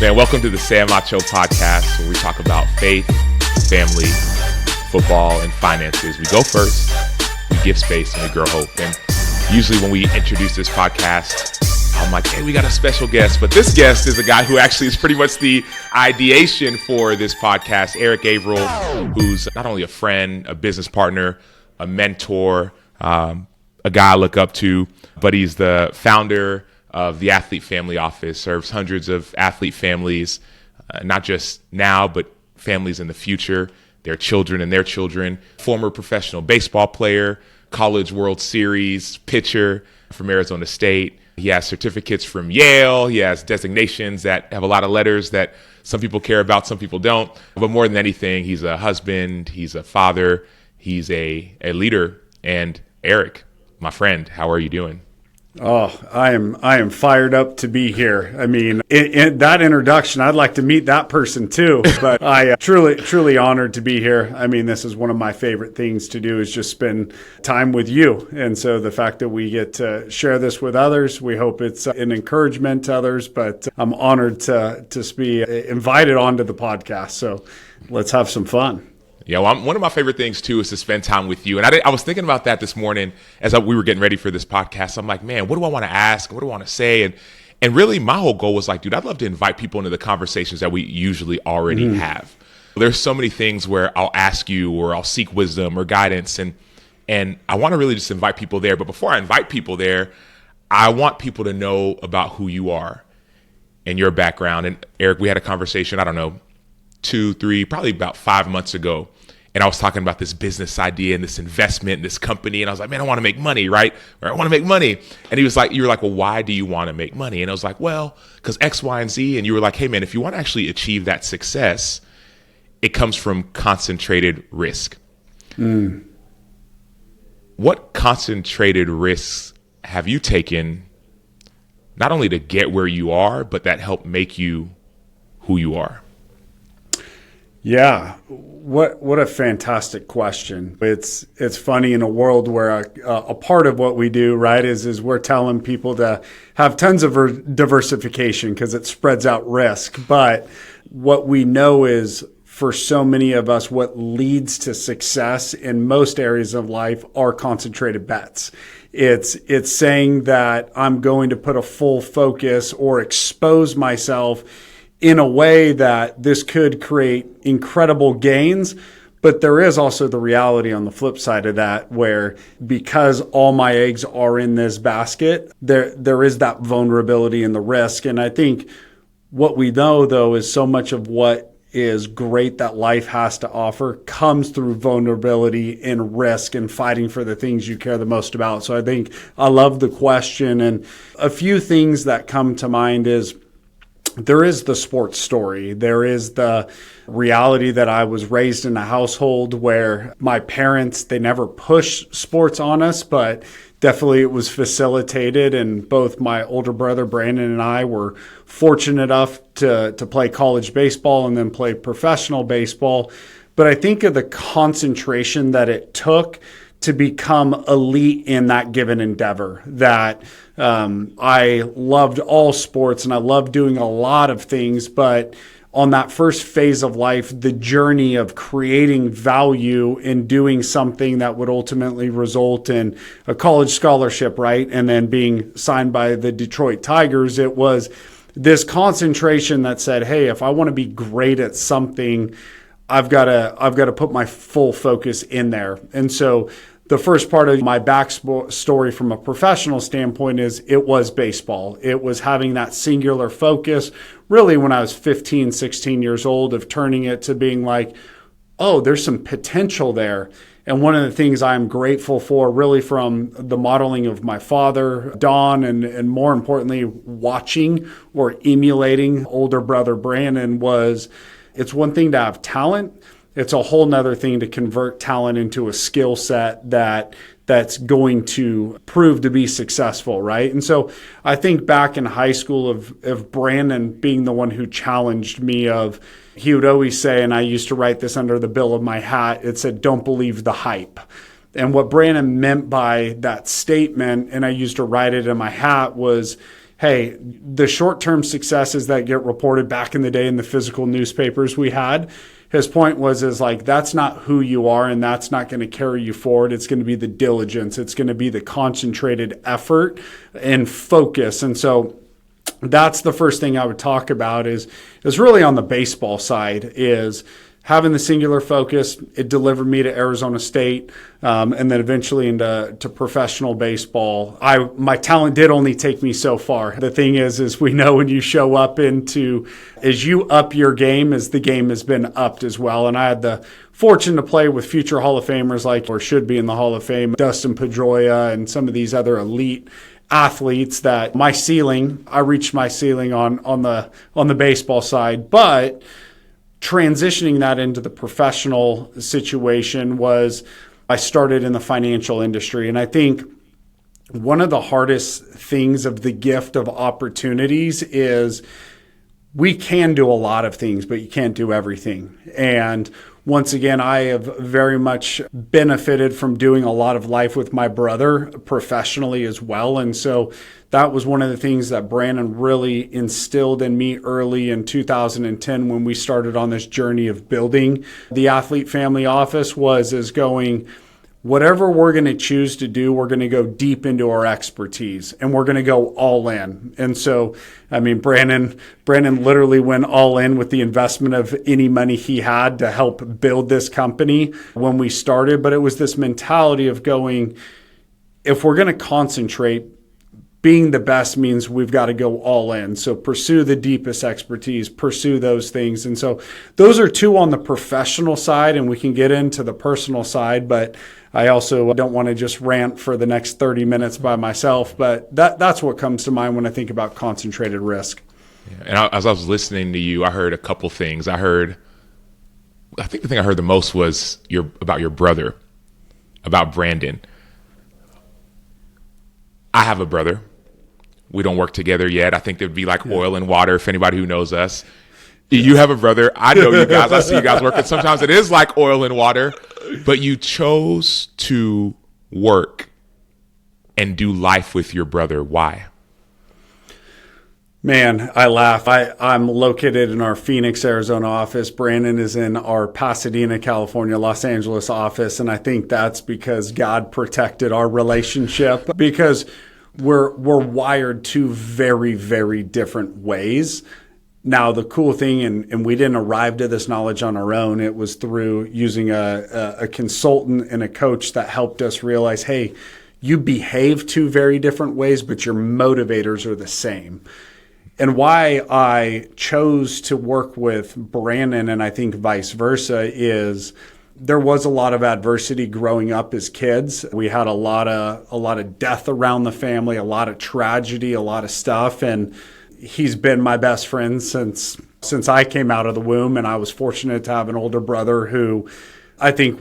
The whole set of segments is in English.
Man, welcome to the Sam Macho podcast, where we talk about faith, family, football, and finances. We go first, we give space, and we grow hope. And usually when we introduce this podcast, I'm like, hey, we got a special guest. But this guest is a guy who actually is pretty much the ideation for this podcast, Eric Averill, who's not only a friend, a business partner, a mentor, a guy I look up to, but he's the founder of the Athlete Family Office, serves hundreds of athlete families, not just now, but families in the future, their children and their children. Former professional baseball player, College World Series pitcher from Arizona State. He has certificates from Yale. He has designations that have a lot of letters that some people care about, some people don't. But more than anything, he's a husband, he's a father, he's a leader. And Eric, my friend, how are you doing? Oh, I am fired up to be here. I mean, in that introduction, I'd like to meet that person too, but I truly honored to be here. I mean, this is one of my favorite things to do, is just spend time with you. And so the fact that we get to share this with others, we hope it's an encouragement to others, but I'm honored to be invited onto the podcast. So let's have some fun. Yeah, well, one of my favorite things, too, is to spend time with you. And I was thinking about that this morning as we were getting ready for this podcast. I'm like, man, what do I want to ask? What do I want to say? And really, my whole goal was like, dude, I'd love to invite people into the conversations that we usually already have. There's so many things where I'll ask you or I'll seek wisdom or guidance. And I want to really just invite people there. But before I invite people there, I want people to know about who you are and your background. And Eric, we had a conversation, I don't know, 2, 3, probably about 5 months ago. And I was talking about this business idea and this investment in this company. And I was like, man, I want to make money, right? Or I want to make money. And he was like, you were like, well, why do you want to make money? And I was like, well, because X, Y, and Z. And you were like, hey, man, if you want to actually achieve that success, it comes from concentrated risk. What concentrated risks have you taken, not only to get where you are, but that help make you who you are? Yeah, what a fantastic question. It's funny in a world where a part of what we do, right, is we're telling people to have tons of diversification because it spreads out risk. But what we know is, for so many of us, what leads to success in most areas of life are concentrated bets. It's saying that I'm going to put a full focus or expose myself in a way that this could create incredible gains. But there is also the reality on the flip side of that, where because all my eggs are in this basket, there is that vulnerability and the risk. And I think what we know, though, is so much of what is great that life has to offer comes through vulnerability and risk and fighting for the things you care the most about. So I think I love the question. And a few things that come to mind is, there is the sports story. There is the reality that I was raised in a household where my parents, they never pushed sports on us, but definitely it was facilitated. And both my older brother, Brandon, and I were fortunate enough to play college baseball and then play professional baseball. But I think of the concentration that it took to become elite in that given endeavor, that I loved all sports and I loved doing a lot of things, but on that first phase of life, the journey of creating value in doing something that would ultimately result in a college scholarship, right? And then being signed by the Detroit Tigers, it was this concentration that said, hey, if I want to be great at something, I've got to put my full focus in there. And so the first part of my backstory from a professional standpoint is it was baseball. It was having that singular focus really when I was 15, 16 years old, of turning it to being like, oh, there's some potential there. And one of the things I'm grateful for, really from the modeling of my father, Don, and more importantly, watching or emulating older brother Brandon, was it's one thing to have talent. It's a whole nother thing to convert talent into a skill set that's going to prove to be successful, right? And so I think back in high school of Brandon being the one who challenged me. He would always say, and I used to write this under the bill of my hat, it said, don't believe the hype. And what Brandon meant by that statement, and I used to write it in my hat, was, hey, the short-term successes that get reported back in the day in the physical newspapers we had, his point is like, that's not who you are, and that's not going to carry you forward. It's going to be the diligence. It's going to be the concentrated effort and focus. And so that's the first thing I would talk about is really on the baseball side is having the singular focus. It delivered me to Arizona State, and then eventually into professional baseball. My talent did only take me so far. The thing is we know when you show up as you up your game, as the game has been upped as well. And I had the fortune to play with future Hall of Famers or should be in the Hall of Fame, Dustin Pedroia and some of these other elite athletes that I reached my ceiling on the baseball side. But transitioning that into the professional situation was I started in the financial industry. And I think one of the hardest things of the gift of opportunities is we can do a lot of things, but you can't do everything. And once again, I have very much benefited from doing a lot of life with my brother professionally as well. And so that was one of the things that Brandon really instilled in me early in 2010 when we started on this journey of building the Athlete Family Office is going, whatever we're going to choose to do, we're going to go deep into our expertise and we're going to go all in. And so, Brandon literally went all in with the investment of any money he had to help build this company when we started. But it was this mentality of going, if we're going to concentrate, being the best means we've got to go all in. So pursue the deepest expertise, pursue those things. And so those are two on the professional side, and we can get into the personal side, but I also don't want to just rant for the next 30 minutes by myself. But that's what comes to mind when I think about concentrated risk. Yeah. And as I was listening to you, I heard a couple things. I think the thing I heard the most was about your brother, about Brandon. I have a brother. We don't work together yet. I think there'd be like oil and water if anybody who knows us. You have a brother. I know you guys. I see you guys working. Sometimes it is like oil and water, but you chose to work and do life with your brother. Why? Man, I laugh. I'm located in our Phoenix, Arizona office. Brandon is in our Pasadena, California, Los Angeles office. And I think that's because God protected our relationship, because we're wired two very, very different ways. Now, the cool thing, and we didn't arrive to this knowledge on our own, it was through using a consultant and a coach that helped us realize, hey, you behave two very different ways, but your motivators are the same. And why I chose to work with Brandon, and I think vice versa, is there was a lot of adversity growing up as kids. We had a lot of death around the family, a lot of tragedy, a lot of stuff. And he's been my best friend since I came out of the womb. And I was fortunate to have an older brother who I think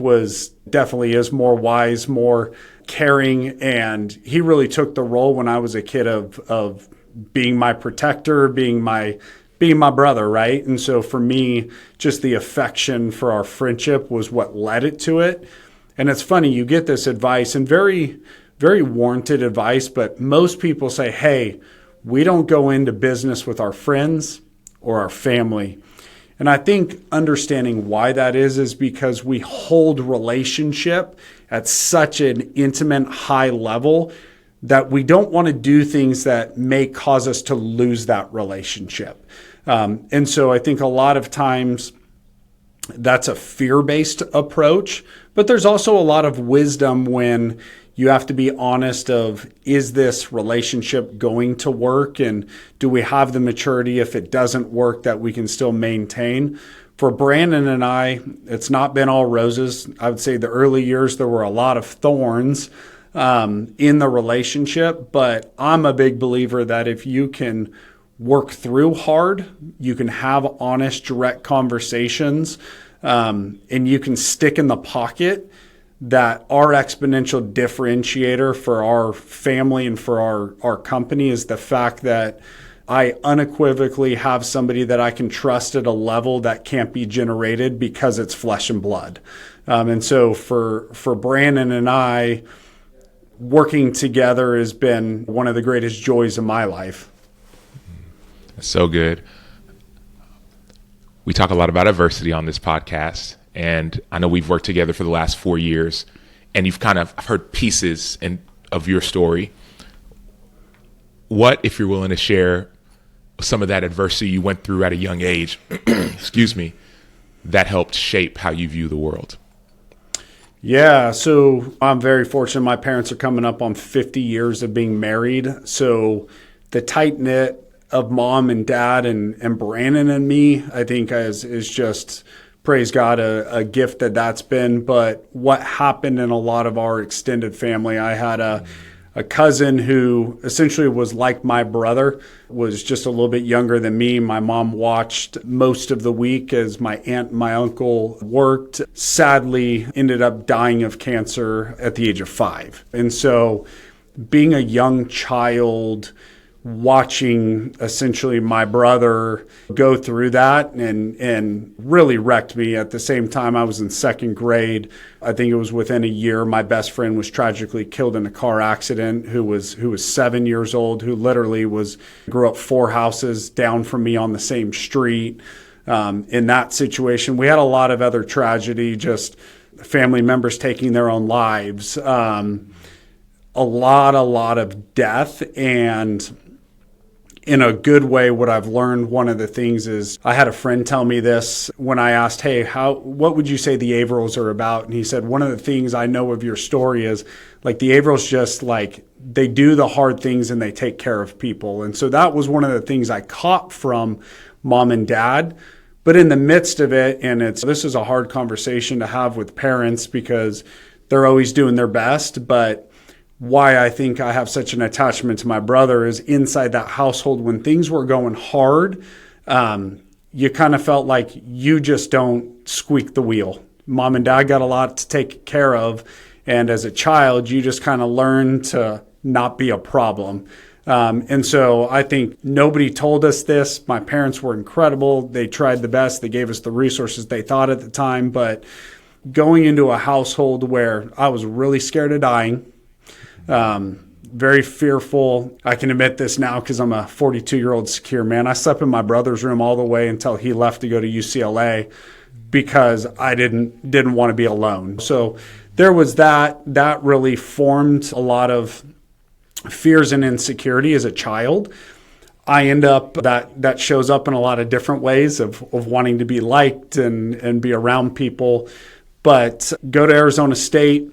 definitely is more wise, more caring. And he really took the role when I was a kid of being my protector, being my brother, right? And so for me, just the affection for our friendship was what led it to it. And it's funny, you get this advice, and very, very warranted advice, but most people say, hey, we don't go into business with our friends or our family. And I think understanding why that is because we hold relationship at such an intimate, high level that we don't want to do things that may cause us to lose that relationship. And so I think a lot of times that's a fear-based approach, but there's also a lot of wisdom when you have to be honest of, is this relationship going to work? And do we have the maturity if it doesn't work that we can still maintain? For Brandon and I, it's not been all roses. I would say the early years, there were a lot of thorns in the relationship, but I'm a big believer that if you can work through hard, you can have honest, direct conversations, and you can stick in the pocket, that our exponential differentiator for our family and for our company is the fact that I unequivocally have somebody that I can trust at a level that can't be generated because it's flesh and blood. And so for Brandon and I, working together has been one of the greatest joys of my life. That's so good. We talk a lot about adversity on this podcast, and I know we've worked together for the last 4 years, and I've heard pieces of your story. What, if you're willing to share some of that adversity you went through at a young age, excuse me, that helped shape how you view the world? Yeah, so I'm very fortunate. My parents are coming up on 50 years of being married. So the tight-knit of mom and dad and Brandon and me, I think is just, praise God, a gift that's been. But what happened in a lot of our extended family, I had a cousin who essentially was like my brother, was just a little bit younger than me. My mom watched most of the week as my aunt and my uncle worked. Sadly, ended up dying of cancer at the age of 5. And so being a young child, watching essentially my brother go through that and really wrecked me. At the same time, I was in second grade. I think it was within a year, my best friend was tragically killed in a car accident, who was 7 years old, who literally grew up 4 houses down from me on the same street. In that situation, we had a lot of other tragedy, just family members taking their own lives, a lot of death. And in a good way, what I've learned, one of the things is, I had a friend tell me this when I asked, hey, what would you say the Averills are about? And he said, one of the things I know of your story is, like, the Averills just, like, they do the hard things and they take care of people. And so that was one of the things I caught from mom and dad. But in the midst of it, and this is a hard conversation to have with parents because they're always doing their best, but why I think I have such an attachment to my brother is inside that household, when things were going hard, you kind of felt like you just don't squeak the wheel. Mom and dad got a lot to take care of. And as a child, you just kind of learn to not be a problem. And so I think nobody told us this. My parents were incredible. They tried the best. They gave us the resources they thought at the time. But going into a household where I was really scared of dying, very fearful. I can admit this now because I'm a 42-year-old secure man. I slept in my brother's room all the way until he left to go to UCLA because I didn't want to be alone. So there was that really formed a lot of fears and insecurity as a child. I end up, that shows up in a lot of different ways of wanting to be liked and be around people. But go to Arizona State.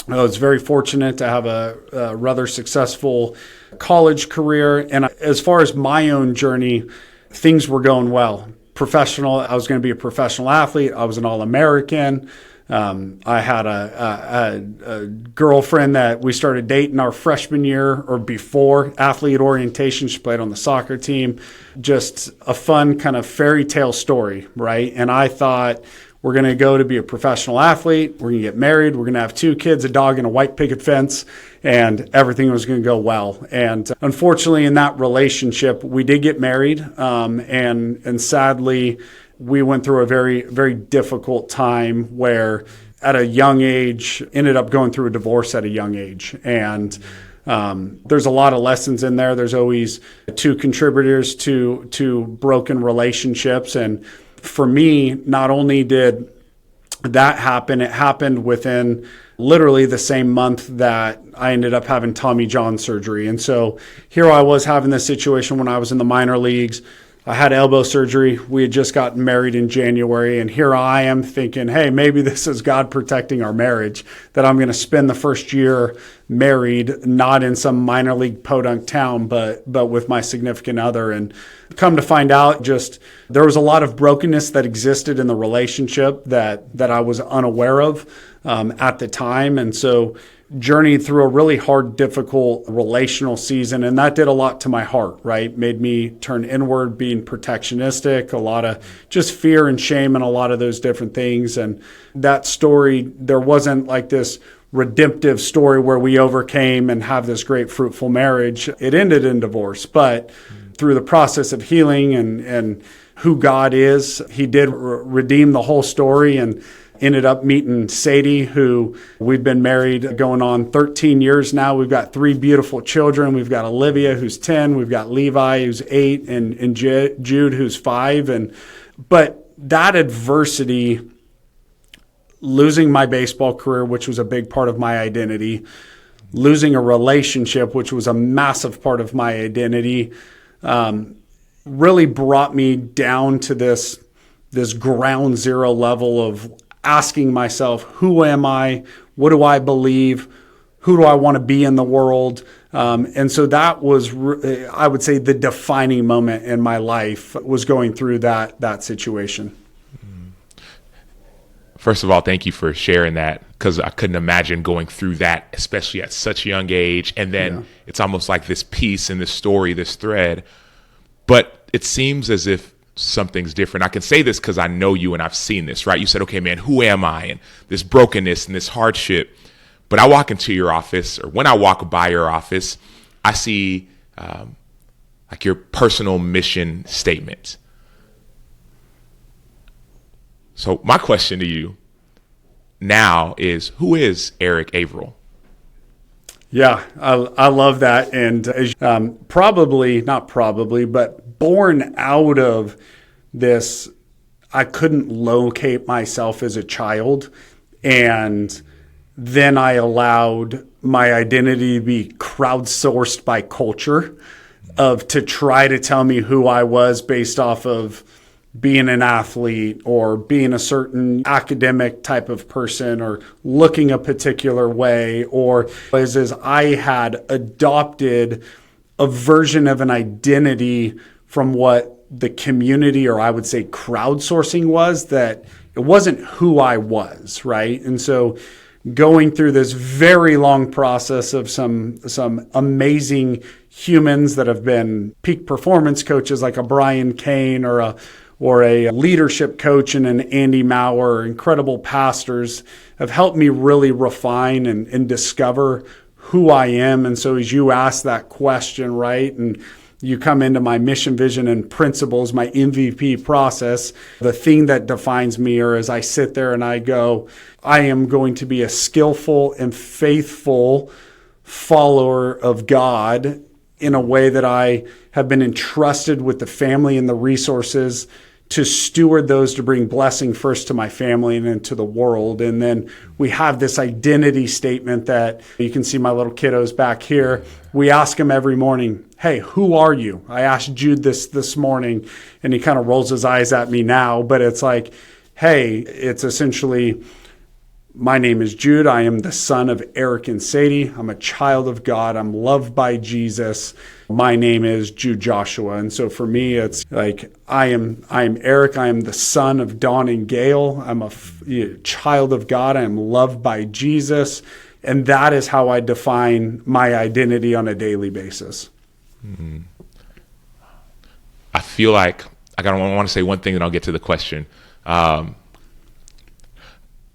I was very fortunate to have a rather successful college career. And as far as my own journey, things were going well. Professional, I was going to be a professional athlete. I was an All-American. I had a girlfriend that we started dating our freshman year or before athlete orientation. She played on the soccer team. Just a fun kind of fairy tale story, right? And I thought, we're going to go to be a professional athlete. We're going to get married. We're going to have 2 kids, a dog, and a white picket fence, and everything was going to go well. And unfortunately, in that relationship, we did get married, and sadly, we went through a very, very difficult time where, at a young age, ended up going through a divorce at a young age. And there's a lot of lessons in there. There's always 2 contributors to broken relationships. And for me, not only did that happen, it happened within literally the same month that I ended up having Tommy John surgery. And so here I was having this situation when I was in the minor leagues. I had elbow surgery. We had just gotten married in January. And here I am thinking, hey, maybe this is God protecting our marriage, that I'm going to spend the first year married, not in some minor league podunk town, but with my significant other. And come to find out, just there was a lot of brokenness that existed in the relationship that I was unaware of at the time. And so journeyed through a really hard, difficult relational season. And that did a lot to my heart, right? Made me turn inward, being protectionistic, a lot of just fear and shame and a lot of those different things. And that story, there wasn't like this redemptive story where we overcame and have this great fruitful marriage. It ended in divorce, but through the process of healing and who God is, he did redeem the whole story. And Ended up meeting Sadie, who we've been married going on 13 years now. We've got 3 beautiful children. We've got Olivia, who's 10. We've got Levi, who's 8, and Jude, who's 5. But that adversity, losing my baseball career, which was a big part of my identity, losing a relationship, which was a massive part of my identity, really brought me down to this ground zero level of asking myself, who am I? What do I believe? Who do I want to be in the world? And so that was, I would say, the defining moment in my life was going through that situation. First of all, thank you for sharing that, because I couldn't imagine going through that, especially at such a young age. And then it's almost like this piece in this story, this thread. But it seems as if something's different. I can say this because I know you and I've seen this, right? You said, okay, man, who am I? And this brokenness and this hardship. But I walk into your office, or when I walk by your office, I see like your personal mission statement. So my question to you now is, who is Eric Averill? Yeah, I love that. And but born out of this, I couldn't locate myself as a child. And then I allowed my identity to be crowdsourced by culture to try to tell me who I was based off of being an athlete or being a certain academic type of person or looking a particular way, or as I had adopted a version of an identity from what the community, or I would say crowdsourcing, was, that it wasn't who I was, right? And so going through this very long process of some amazing humans that have been peak performance coaches like a Brian Kane or a leadership coach and an Andy Maurer, incredible pastors, have helped me really refine and discover who I am. And so as you ask that question, right, and you come into my mission, vision, and principles, my MVP process, the thing that defines me, or as I sit there and I go, I am going to be a skillful and faithful follower of God in a way that I have been entrusted with the family and the resources to steward those, to bring blessing first to my family and then to the world. And then we have this identity statement that you can see my little kiddos back here. We ask them every morning, hey, who are you? I asked Jude this morning, and he kind of rolls his eyes at me now, but it's like, hey, it's essentially, my name is Jude. I am the son of Eric and Sadie. I'm a child of God. I'm loved by Jesus. My name is Jude Joshua. And so for me, it's like, I am Eric. I am the son of Dawn and Gail. I'm a child of God. I am loved by Jesus. And that is how I define my identity on a daily basis. Mm-hmm. I feel like, I want to say one thing, and I'll get to the question.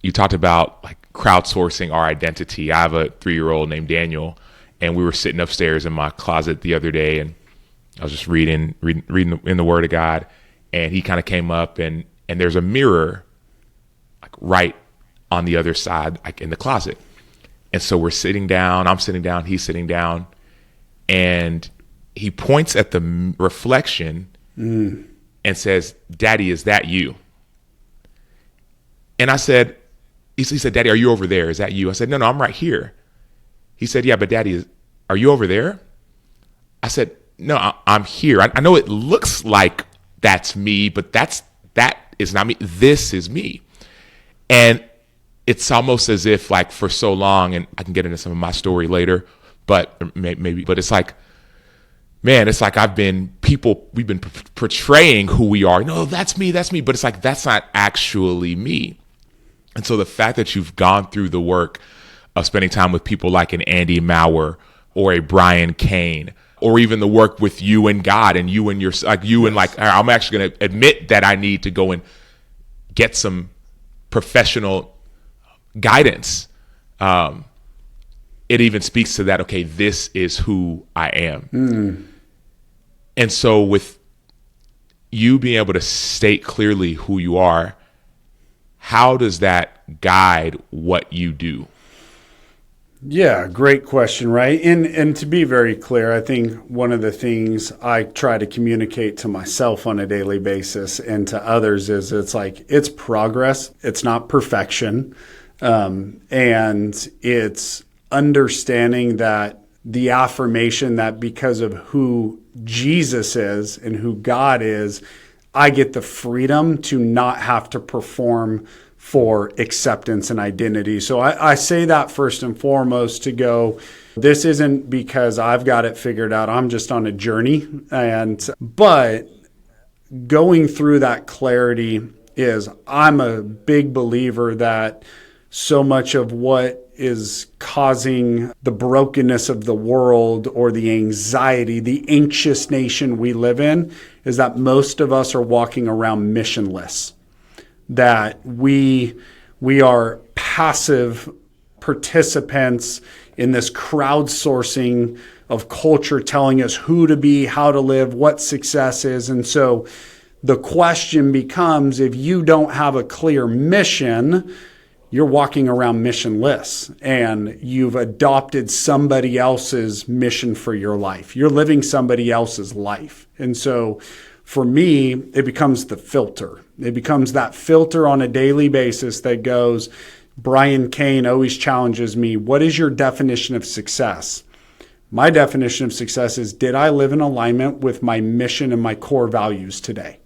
You talked about like crowdsourcing our identity. I have a 3-year-old named Daniel, and we were sitting upstairs in my closet the other day, and I was just reading in the Word of God, and he kind of came up, and there's a mirror like right on the other side, like in the closet. And so we're sitting down, I'm sitting down, he's sitting down, and he points at the reflection and says, "Daddy, is that you?" And I said, he said, "Daddy, are you over there? Is that you?" I said, No, I'm right here. He said, "Yeah, but Daddy, are you over there?" I said, "No, I'm here. I know it looks like that's me, but that is not me. This is me." And it's almost as if, like, for so long, and I can get into some of my story later, but it's like, man, it's like we've been portraying who we are. No, that's me. But it's like, that's not actually me. And so the fact that you've gone through the work of spending time with people like an Andy Maurer or a Brian Kane, or even the work with you and God and you and I'm actually going to admit that I need to go and get some professional guidance. It even speaks to that. Okay, this is who I am. And so with you being able to state clearly who you are, how does that guide what you do? Yeah, great question, right? And to be very clear, I think one of the things I try to communicate to myself on a daily basis and to others is it's progress. It's not perfection. And it's understanding that the affirmation that because of who Jesus is and who God is, I get the freedom to not have to perform for acceptance and identity. So I say that first and foremost to go, this isn't because I've got it figured out. I'm just on a journey. But going through that clarity is, I'm a big believer that so much of what is causing the brokenness of the world or the anxiety, the anxious nation we live in, is that most of us are walking around missionless. That we are passive participants in this crowdsourcing of culture telling us who to be, how to live, what success is. And so the question becomes, if you don't have a clear mission, you're walking around missionless and you've adopted somebody else's mission for your life. You're living somebody else's life. And so for me, it becomes the filter. It becomes that filter on a daily basis that goes, Brian Kane always challenges me, what is your definition of success? My definition of success is, did I live in alignment with my mission and my core values today?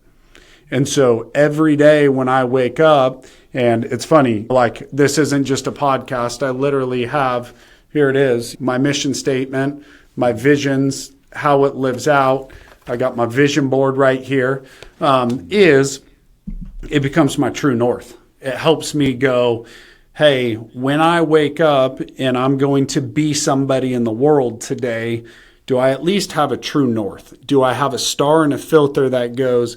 And so every day when I wake up, and it's funny, like this isn't just a podcast. I literally have, here it is, my mission statement, my visions, how it lives out. I got my vision board right here. It becomes my true north. It helps me go, hey, when I wake up and I'm going to be somebody in the world today, do I at least have a true north? Do I have a star and a filter that goes,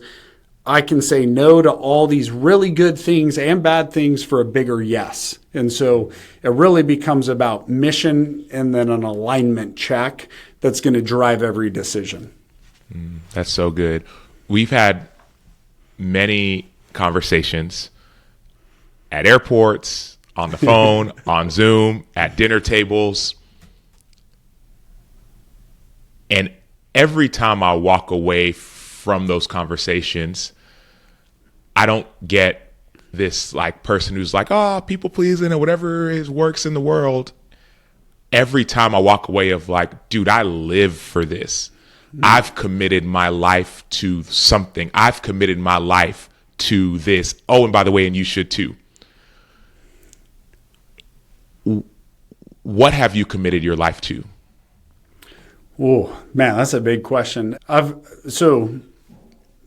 I can say no to all these really good things and bad things for a bigger yes. And so it really becomes about mission and then an alignment check that's going to drive every decision. That's so good. We've had many conversations at airports, on the phone, on Zoom, at dinner tables. And every time I walk away from those conversations, I don't get this like person who's like, oh, people pleasing or whatever is works in the world. Every time I walk away of like, dude, I live for this. I've committed my life to something. I've committed my life to this. Oh, and by the way, and you should too. What have you committed your life to? Oh, man, that's a big question. So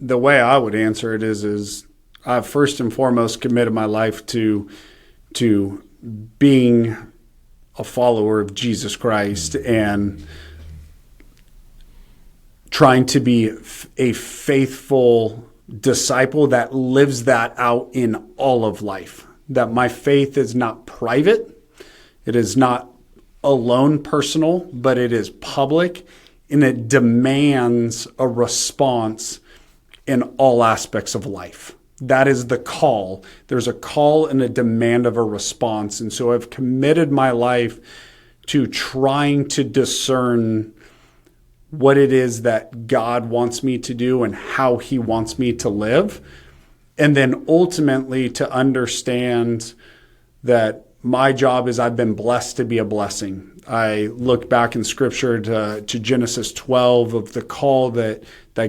the way I would answer it is I've first and foremost committed my life to being a follower of Jesus Christ and trying to be a faithful disciple that lives that out in all of life. That my faith is not private. It is not alone personal, but it is public, and it demands a response in all aspects of life. That is the call. There's a call and a demand of a response. And so I've committed my life to trying to discern what it is that God wants me to do and how he wants me to live. And then ultimately to understand that my job is I've been blessed to be a blessing. I look back in scripture to Genesis 12 of the call that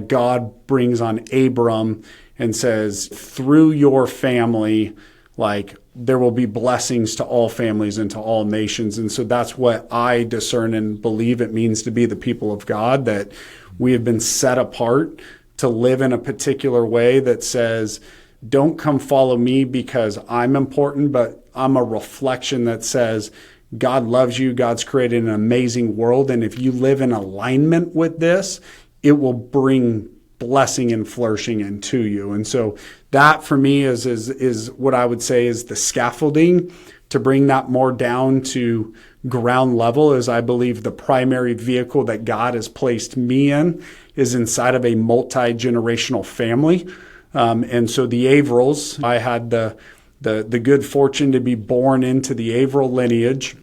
God brings on Abram and says, through your family, like there will be blessings to all families and to all nations. And so that's what I discern and believe it means to be the people of God, that we have been set apart to live in a particular way that says, don't come follow me because I'm important, but I'm a reflection that says God loves you. God's created an amazing world. And if you live in alignment with this, it will bring blessing and flourishing into you. And so that for me is what I would say is the scaffolding to bring that more down to ground level, is I believe the primary vehicle that God has placed me in is inside of a multi-generational family. And so the Averills, I had the the good fortune to be born into the Averill lineage.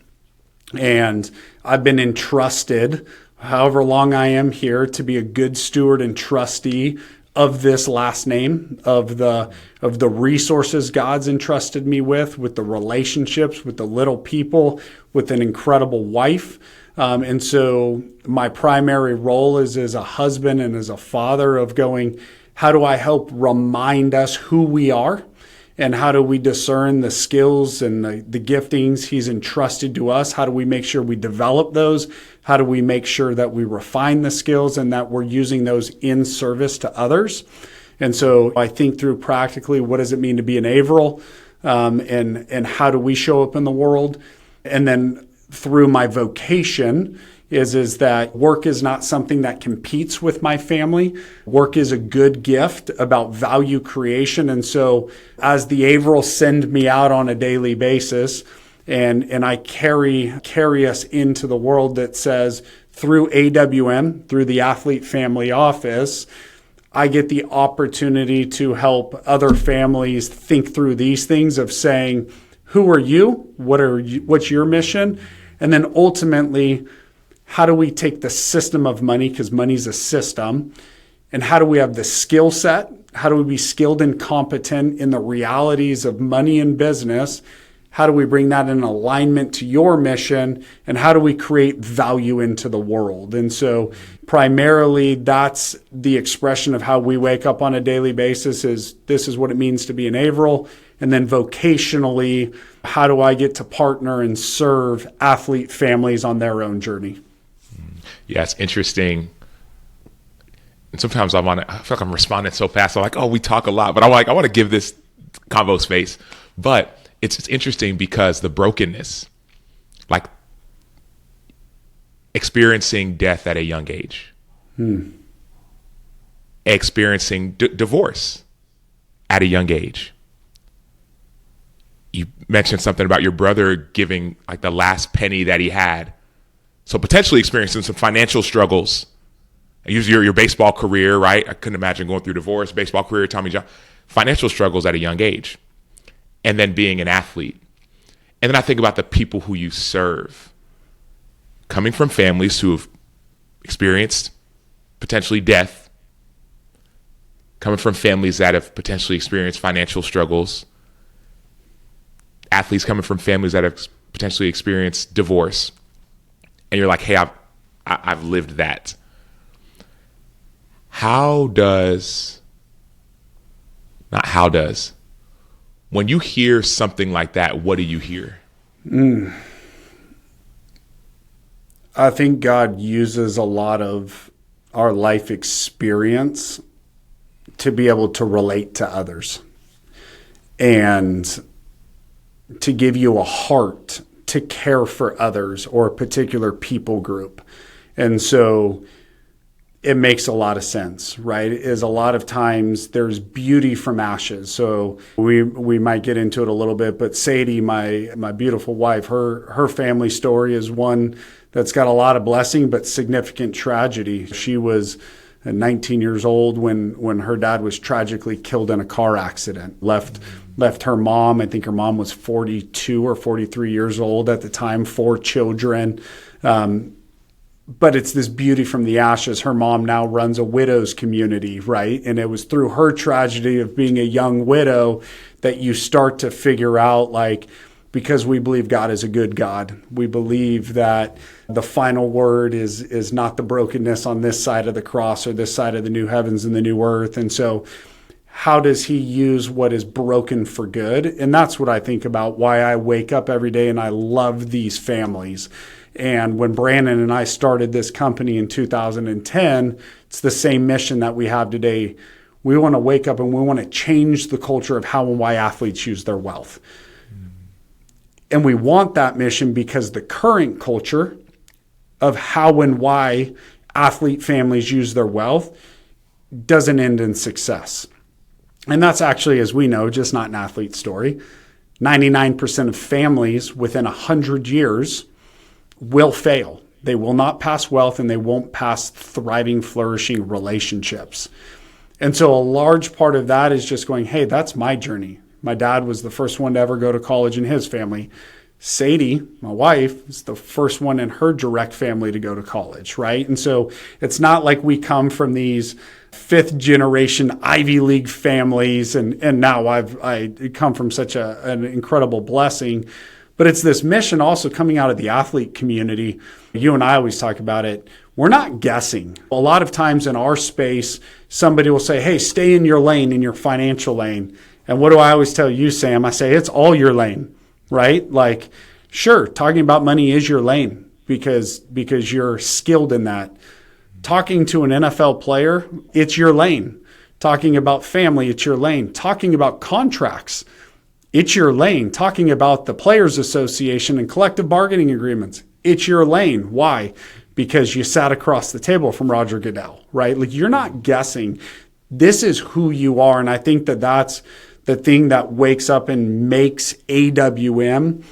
And I've been entrusted, however long I am here, to be a good steward and trustee of this last name, of the resources God's entrusted me with the relationships, with the little people, with an incredible wife. And so my primary role is as a husband and as a father of going, how do I help remind us who we are? And how do we discern the skills and the giftings He's entrusted to us? How do we make sure we develop those? How do we make sure that we refine the skills and that we're using those in service to others? And so I think through practically, what does it mean to be an Averill? And how do we show up in the world? And then through my vocation is that work is not something that competes with my family. Work is a good gift about value creation. And so as the Averill send me out on a daily basis, and I carry us into the world that says through AWM, through the Athlete Family Office, I get the opportunity to help other families think through these things of saying, who are you? What's your mission? And then ultimately, how do we take the system of money, because money's a system, and how do we have the skill set? How do we be skilled and competent in the realities of money and business? How do we bring that in alignment to your mission? And how do we create value into the world? And so primarily that's the expression of how we wake up on a daily basis is this is what it means to be an Averill. And then vocationally, how do I get to partner and serve athlete families on their own journey? Yeah, it's interesting. And sometimes I feel like I'm responding so fast. I'm like, oh, we talk a lot, but I want to give this convo space. But it's interesting because the brokenness, like experiencing death at a young age, experiencing divorce at a young age. You mentioned something about your brother giving like the last penny that he had. So potentially experiencing some financial struggles. Use your baseball career, right? I couldn't imagine going through divorce, baseball career, Tommy John. Financial struggles at a young age. And then being an athlete. And then I think about the people who you serve. Coming from families who have experienced potentially death. Coming from families that have potentially experienced financial struggles. Athletes coming from families that have potentially experienced divorce. And you're like, hey, I've lived that. When you hear something like that, what do you hear? I think God uses a lot of our life experience to be able to relate to others and to give you a heart to care for others or a particular people group. And so it makes a lot of sense, right? Is a lot of times there's beauty from ashes. So we might get into it a little bit, but Sadie, my beautiful wife, her family story is one that's got a lot of blessing, but significant tragedy. She was 19 years old when her dad was tragically killed in a car accident. Left her mom. I think her mom was 42 or 43 years old at the time, 4 children. But it's this beauty from the ashes. Her mom now runs a widow's community, right? And it was through her tragedy of being a young widow that you start to figure out, like, because we believe God is a good God. We believe that the final word is not the brokenness on this side of the cross or this side of the new heavens and the new earth. And so how does he use what is broken for good? And that's what I think about why I wake up every day and I love these families. And when Brandon and I started this company in 2010, it's the same mission that we have today. We want to wake up and we want to change the culture of how and why athletes use their wealth. And we want that mission because the current culture of how and why athlete families use their wealth doesn't end in success. And that's actually, as we know, just not an athlete story. 99% of families within 100 years will fail. They will not pass wealth and they won't pass thriving, flourishing relationships. And so a large part of that is just going, hey, that's my journey. My dad was the first one to ever go to college in his family. Sadie, my wife, is the first one in her direct family to go to college, right? And so it's not like we come from these fifth generation Ivy League families and now I come from such an incredible blessing. But it's this mission also coming out of the athlete community. You and I always talk about it. We're not guessing. A lot of times in our space, somebody will say, hey, stay in your lane, in your financial lane. And what do I always tell you, Sam? I say, it's all your lane, right? Like, sure, talking about money is your lane because you're skilled in that. Talking to an NFL player, it's your lane. Talking about family, it's your lane. Talking about contracts, it's your lane. Talking about the Players Association and collective bargaining agreements, it's your lane. Why? Because you sat across the table from Roger Goodell, right? Like, you're not guessing. This is who you are. And I think that that's the thing that wakes up and makes AWM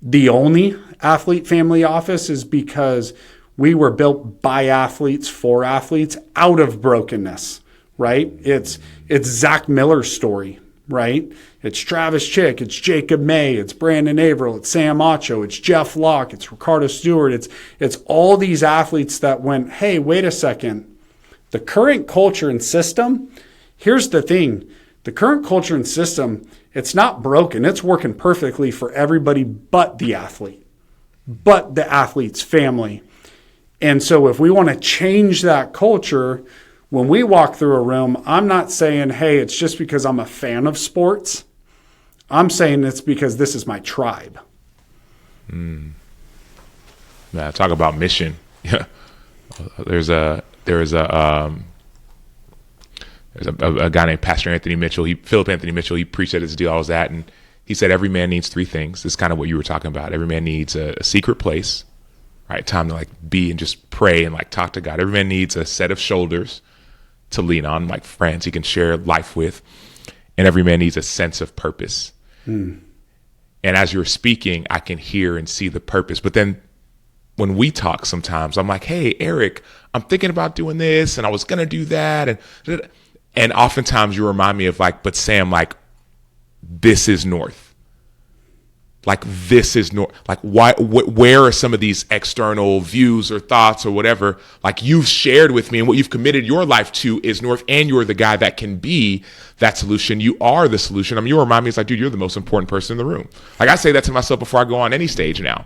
the only athlete family office, is because we were built by athletes for athletes out of brokenness, right? It's Zach Miller's story, right? It's Travis Chick, it's Jacob May, it's Brandon Averill, it's Sam Acho, it's Jeff Locke, it's Ricardo Stewart, it's all these athletes that went, hey, wait a second. The current culture and system, here's the thing. The current culture and system, it's not broken. It's working perfectly for everybody but the athlete, but the athlete's family. And so if we want to change that culture, when we walk through a room, I'm not saying, hey, it's just because I'm a fan of sports. I'm saying it's because this is my tribe. Yeah, talk about mission. Yeah, there's a guy named Pastor Anthony Mitchell. Philip Anthony Mitchell. He preached at this deal I was at, and he said every man needs three things. This is kind of what you were talking about. Every man needs a secret place, right? Time to like be and just pray and like talk to God. Every man needs a set of shoulders to lean on, like friends he can share life with, and every man needs a sense of purpose. And as you're speaking, I can hear and see the purpose. But then when we talk sometimes, I'm like, hey, Eric, I'm thinking about doing this and I was going to do that. And oftentimes you remind me of like, but Sam, like, this is north. Like, this is north. Like, why? Where are some of these external views or thoughts or whatever? Like, you've shared with me, and what you've committed your life to is north, and you're the guy that can be that solution. You are the solution. I mean, you remind me, it's like, dude, you're the most important person in the room. Like, I say that to myself before I go on any stage now.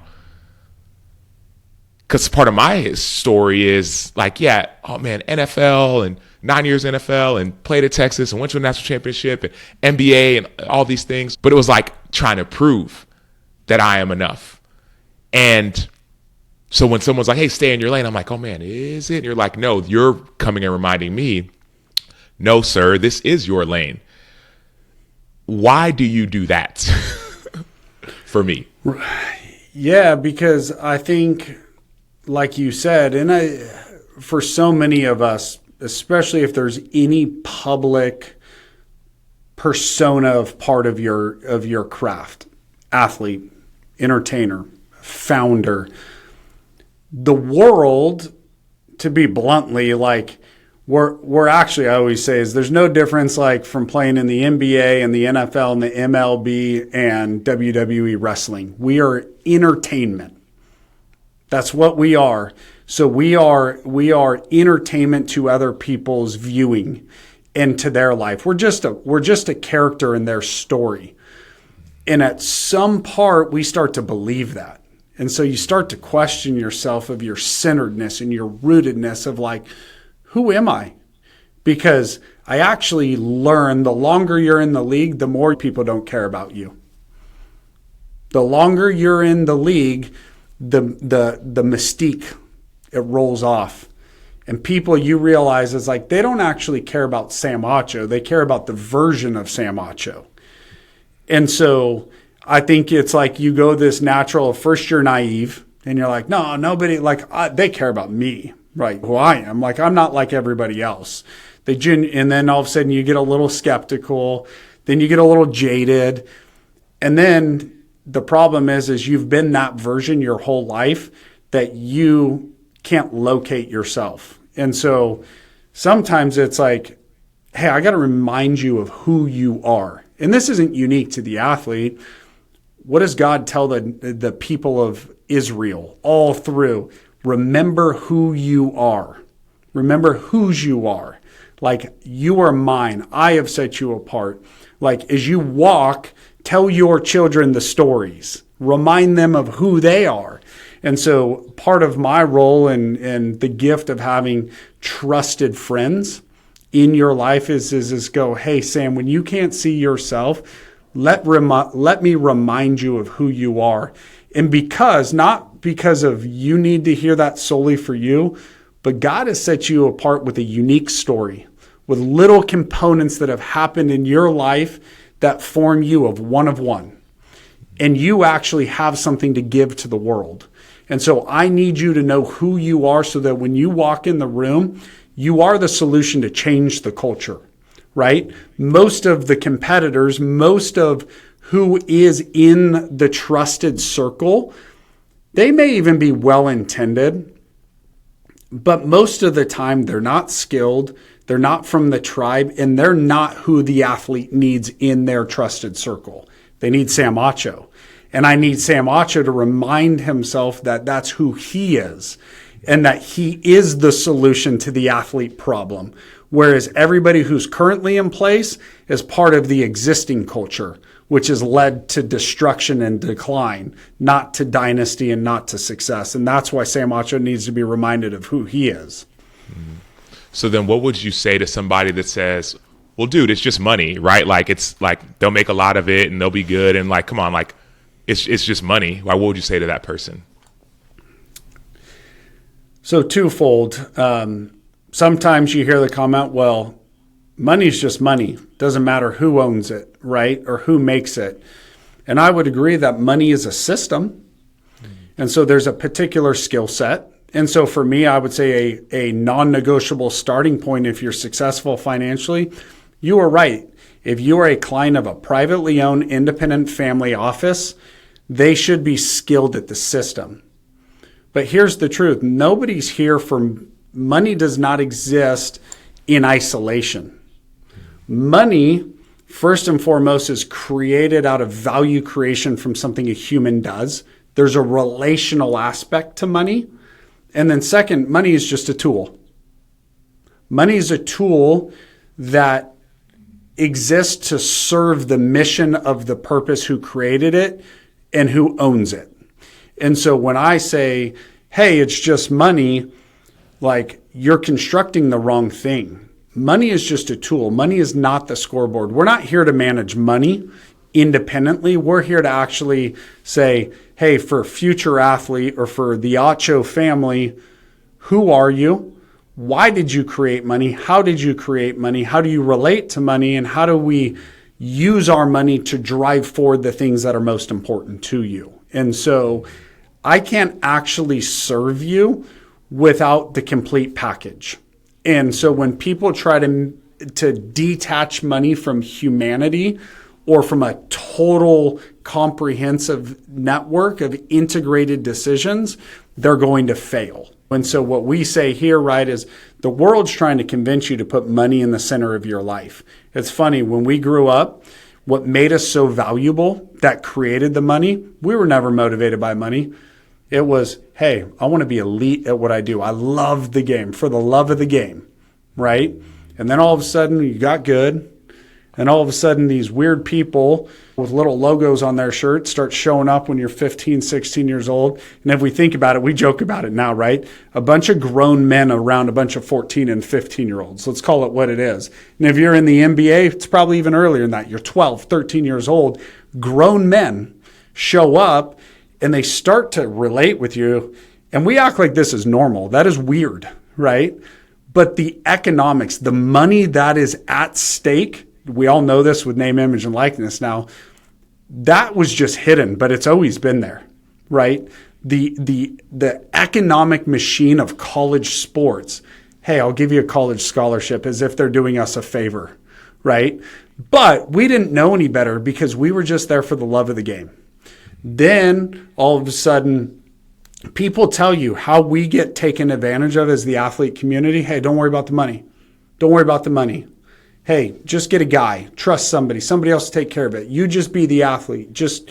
Because part of my story is like, yeah, oh man, NFL and 9 years NFL and played at Texas and went to a national championship and NBA and all these things. But it was like trying to prove that I am enough. And so when someone's like, hey, stay in your lane, I'm like, oh man, is it? And you're like, no, you're coming and reminding me, no, sir, this is your lane. Why do you do that for me? Yeah, because I think, like you said, and for so many of us, especially if there's any public persona of part of your craft, athlete, entertainer, founder, the world, to be bluntly, like we're actually, I always say, is there's no difference like from playing in the NBA and the NFL and the MLB and WWE wrestling. We are entertainment. That's what we are. So we are entertainment to other people's viewing and to their life. We're just a character in their story. And at some part, we start to believe that. And so you start to question yourself of your centeredness and your rootedness of like, who am I? Because I actually learn the longer you're in the league, the more people don't care about you. The longer you're in the league, the mystique, it rolls off. And people, you realize, is like, they don't actually care about Sam Acho. They care about the version of Sam Acho. And so I think it's like you go this natural, first you're naive and you're like, no, nobody, like they care about me, right? Who I am. Like, I'm not like everybody else. And then all of a sudden you get a little skeptical, then you get a little jaded. And then the problem is you've been that version your whole life that you can't locate yourself. And so sometimes it's like, hey, I got to remind you of who you are. And this isn't unique to the athlete. What does God tell the people of Israel all through? Remember who you are. Remember whose you are. Like, you are mine. I have set you apart. Like, as you walk, tell your children the stories. Remind them of who they are. And so part of my role and the gift of having trusted friends in your life is go, hey, Sam, when you can't see yourself, let me remind you of who you are. And not because of you need to hear that solely for you, but God has set you apart with a unique story, with little components that have happened in your life that form you of one. And you actually have something to give to the world. And so I need you to know who you are so that when you walk in the room, you are the solution to change the culture, right? Most of the competitors, most of who is in the trusted circle, they may even be well-intended, but most of the time they're not skilled, they're not from the tribe, and they're not who the athlete needs in their trusted circle. They need Sam Acho. And I need Sam Acho to remind himself that that's who he is and that he is the solution to the athlete problem. Whereas everybody who's currently in place is part of the existing culture, which has led to destruction and decline, not to dynasty and not to success. And that's why Sam Acho needs to be reminded of who he is. So then what would you say to somebody that says, well, dude, it's just money, right? Like, it's like, they'll make a lot of it and they'll be good. And like, come on, like, it's just money. Why? What would you say to that person? So twofold. Sometimes you hear the comment, well, money's just money. Doesn't matter who owns it, right? Or who makes it. And I would agree that money is a system. And so there's a particular skill set. And so for me, I would say a non-negotiable starting point if you're successful financially, you are right. If you are a client of a privately owned independent family office, they should be skilled at the system. But here's the truth. Nobody's here for money. Does not exist in isolation. Money, first and foremost, is created out of value creation from something a human does. There's a relational aspect to money. And then second, money is just a tool. Money is a tool that exists to serve the mission of the purpose who created it and who owns it. And so when I say, hey, it's just money, like, you're constructing the wrong thing. Money is just a tool. Money is not the scoreboard. We're not here to manage money independently. We're here to actually say, hey, for a future athlete or for the Acho family, who are you? Why did you create money? How did you create money? How do you relate to money? And how do we use our money to drive forward the things that are most important to you? And so I can't actually serve you without the complete package. And so when people try to detach money from humanity or from a total comprehensive network of integrated decisions, they're going to fail. And so what we say here, right, is the world's trying to convince you to put money in the center of your life. It's funny, when we grew up, what made us so valuable that created the money, we were never motivated by money. It was, hey, I want to be elite at what I do. I love the game for the love of the game, right? And then all of a sudden you got good. And all of a sudden these weird people with little logos on their shirts start showing up when you're 15, 16 years old. And if we think about it, we joke about it now, right? A bunch of grown men around a bunch of 14 and 15-year-olds. Let's call it what it is. And if you're in the NBA, it's probably even earlier than that. You're 12, 13 years old. Grown men show up and they start to relate with you. And we act like this is normal. That is weird, right? But the economics, the money that is at stake, we all know this with name, image, and likeness now, that was just hidden, but it's always been there, right? The economic machine of college sports. Hey, I'll give you a college scholarship as if they're doing us a favor, right? But we didn't know any better because we were just there for the love of the game. Then all of a sudden, people tell you how we get taken advantage of as the athlete community. Hey, don't worry about the money. Don't worry about the money. Hey, just get a guy, trust somebody else take care of it. You just be the athlete. Just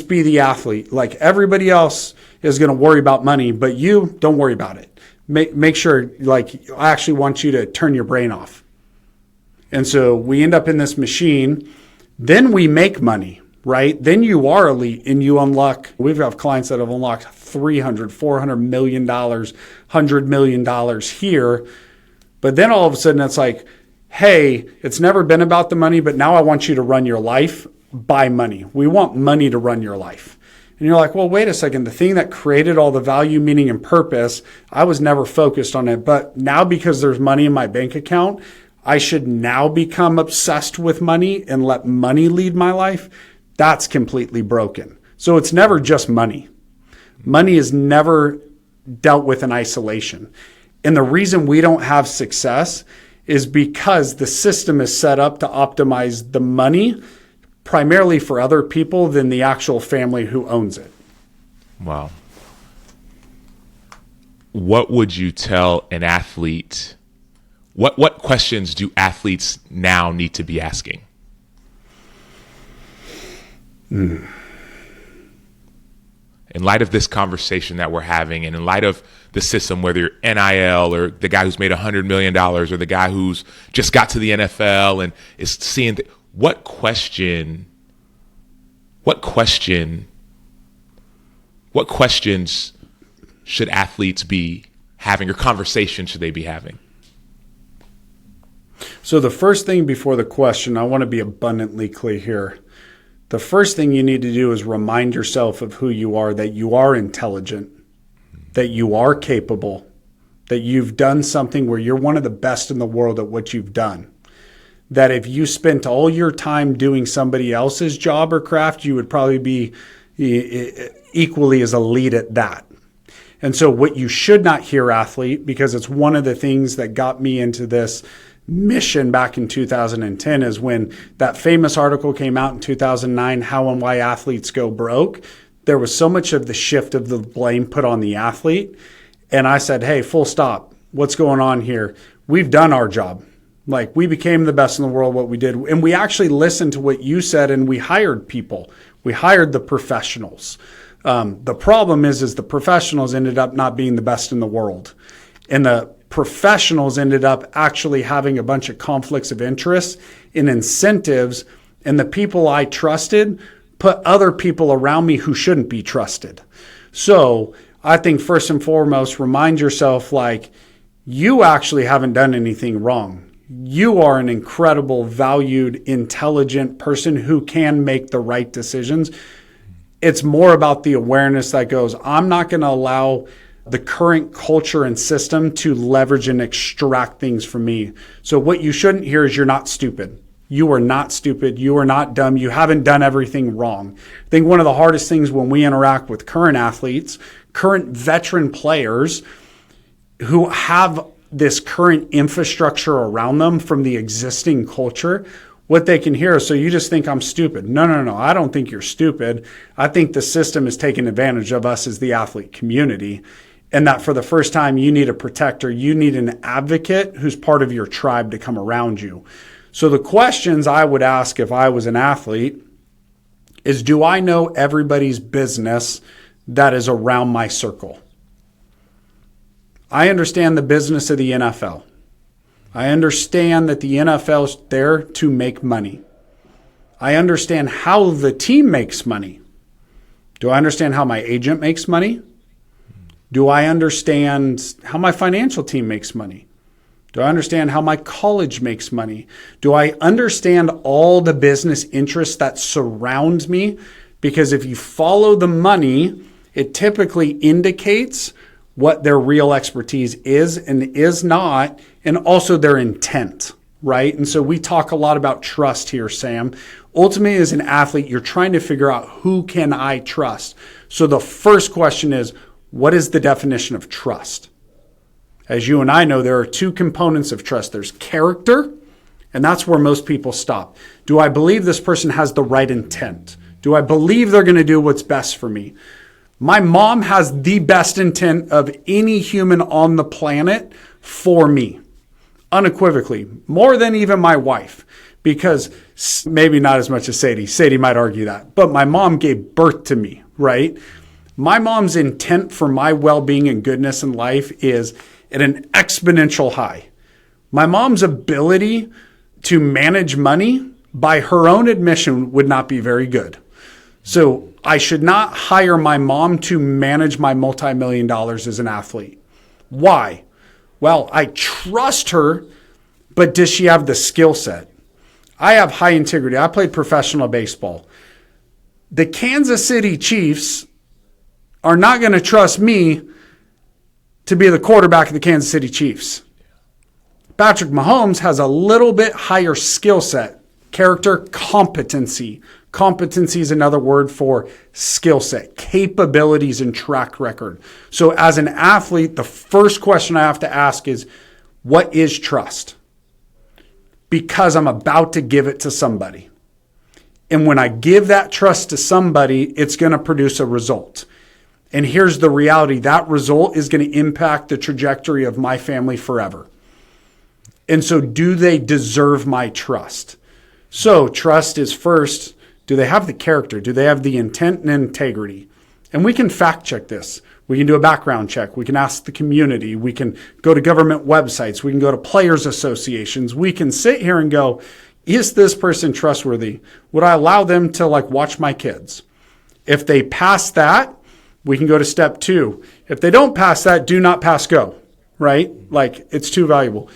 be the athlete. Like everybody else is going to worry about money, but you don't worry about it. Make sure, like, I actually want you to turn your brain off. And so we end up in this machine. Then we make money, right? Then you are elite and you unlock. We've got clients that have unlocked $300, $400 million, $100 million here. But then all of a sudden it's like, hey, it's never been about the money, but now I want you to run your life by money. We want money to run your life. And you're like, well, wait a second. The thing that created all the value, meaning, and purpose, I was never focused on it. But now because there's money in my bank account, I should now become obsessed with money and let money lead my life. That's completely broken. So it's never just money. Money is never dealt with in isolation. And the reason we don't have success is because the system is set up to optimize the money primarily for other people than the actual family who owns it. Wow. What would you tell an athlete? What questions do athletes now need to be asking? In light of this conversation that we're having, and in light of the system, whether you're NIL or the guy who's made $100 million or the guy who's just got to the NFL and is seeing, what questions should athletes be having, or conversations should they be having? So the first thing before the question, I want to be abundantly clear here. The first thing you need to do is remind yourself of who you are, that you are intelligent, that you are capable, that you've done something where you're one of the best in the world at what you've done. That if you spent all your time doing somebody else's job or craft, you would probably be equally as elite at that. And so what you should not hear, athlete, because it's one of the things that got me into this mission back in 2010, is when that famous article came out in 2009, How and Why Athletes Go Broke. There was so much of the shift of the blame put on the athlete. And I said, hey, full stop. What's going on here? We've done our job. Like, we became the best in the world, what we did. And we actually listened to what you said, and we hired people. We hired the professionals. The problem is the professionals ended up not being the best in the world. And the professionals ended up actually having a bunch of conflicts of interest and incentives. And the people I trusted put other people around me who shouldn't be trusted. So I think first and foremost, remind yourself, like, you actually haven't done anything wrong. You are an incredible, valued, intelligent person who can make the right decisions. It's more about the awareness that goes, I'm not going to allow the current culture and system to leverage and extract things from me. So what you shouldn't hear is, you're not stupid. You are not stupid. You are not dumb. You haven't done everything wrong. I think one of the hardest things when we interact with current athletes, current veteran players who have this current infrastructure around them from the existing culture, what they can hear is, so you just think I'm stupid. No. I don't think you're stupid. I think the system is taking advantage of us as the athlete community. And that for the first time, you need a protector. You need an advocate who's part of your tribe to come around you. So the questions I would ask if I was an athlete is, do I know everybody's business that is around my circle? I understand the business of the NFL. I understand that the NFL is there to make money. I understand how the team makes money. Do I understand how my agent makes money? Do I understand how my financial team makes money? Do I understand how my college makes money? Do I understand all the business interests that surround me? Because if you follow the money, it typically indicates what their real expertise is and is not, and also their intent, right? And so we talk a lot about trust here, Sam. Ultimately, as an athlete, you're trying to figure out, who can I trust? So the first question is, what is the definition of trust? As you and I know, there are two components of trust. There's character, and that's where most people stop. Do I believe this person has the right intent? Do I believe they're going to do what's best for me? My mom has the best intent of any human on the planet for me. unequivocally, more than even my wife, because maybe not as much as Sadie. Sadie might argue that, but my mom gave birth to me, right? My mom's intent for my well-being and goodness in life is at an exponential high. My mom's ability to manage money, by her own admission, would not be very good. So I should not hire my mom to manage my multi-million dollars as an athlete. Why? Well, I trust her, but does she have the skill set? I have high integrity. I played professional baseball. The Kansas City Chiefs are not going to trust me to be the quarterback of the Kansas City Chiefs. Patrick Mahomes has a little bit higher skill set, character, competency. Competency is another word for skill set, capabilities, and track record. So as an athlete, the first question I have to ask is, what is trust? Because I'm about to give it to somebody. And when I give that trust to somebody, it's going to produce a result. And here's the reality. That result is going to impact the trajectory of my family forever. And so do they deserve my trust? So trust is first, do they have the character? Do they have the intent and integrity? And we can fact check this. We can do a background check. We can ask the community. We can go to government websites. We can go to players associations. We can sit here and go, is this person trustworthy? Would I allow them to watch my kids? If they pass that, we can go to step 2. If they don't pass that, do not pass go, right? It's too valuable.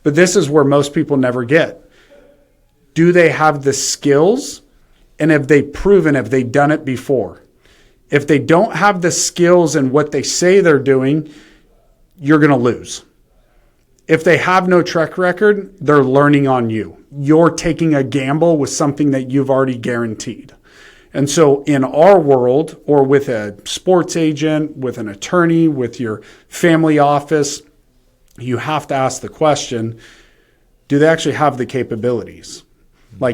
But this is where most people never get. Do they have the skills? And have they proven, have they done it before? If they don't have the skills and what they say they're doing, you're going to lose. If they have no track record, they're learning on you. You're taking a gamble with something that you've already guaranteed. And so in our world, or with a sports agent, with an attorney, with your family office, you have to ask the question, do they actually have the capabilities?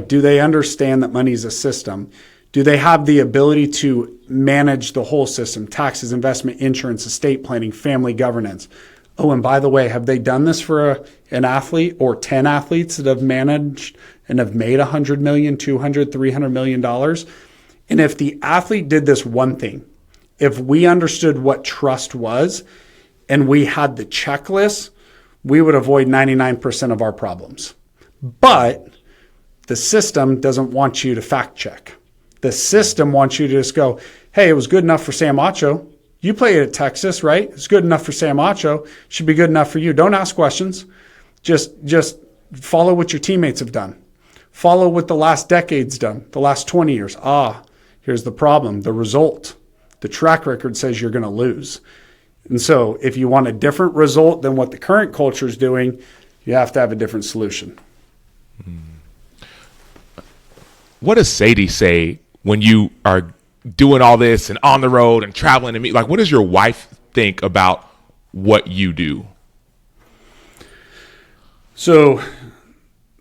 Do they understand that money is a system? Do they have the ability to manage the whole system, taxes, investment, insurance, estate planning, family governance? Oh, and by the way, have they done this for an athlete or 10 athletes that have managed and have made $100 million, $200, $300 million? And if the athlete did this one thing, if we understood what trust was and we had the checklist, we would avoid 99% of our problems. But the system doesn't want you to fact check. The system wants you to just go, hey, it was good enough for Sam Acho. You played at Texas, right? It's good enough for Sam Acho. Should be good enough for you. Don't ask questions. Just follow what your teammates have done. Follow what the last decade's done, the last 20 years. Here's the problem. The result, the track record says you're going to lose. And so if you want a different result than what the current culture is doing, you have to have a different solution. What does Sadie say when you are doing all this and on the road and traveling and meet? What does your wife think about what you do? So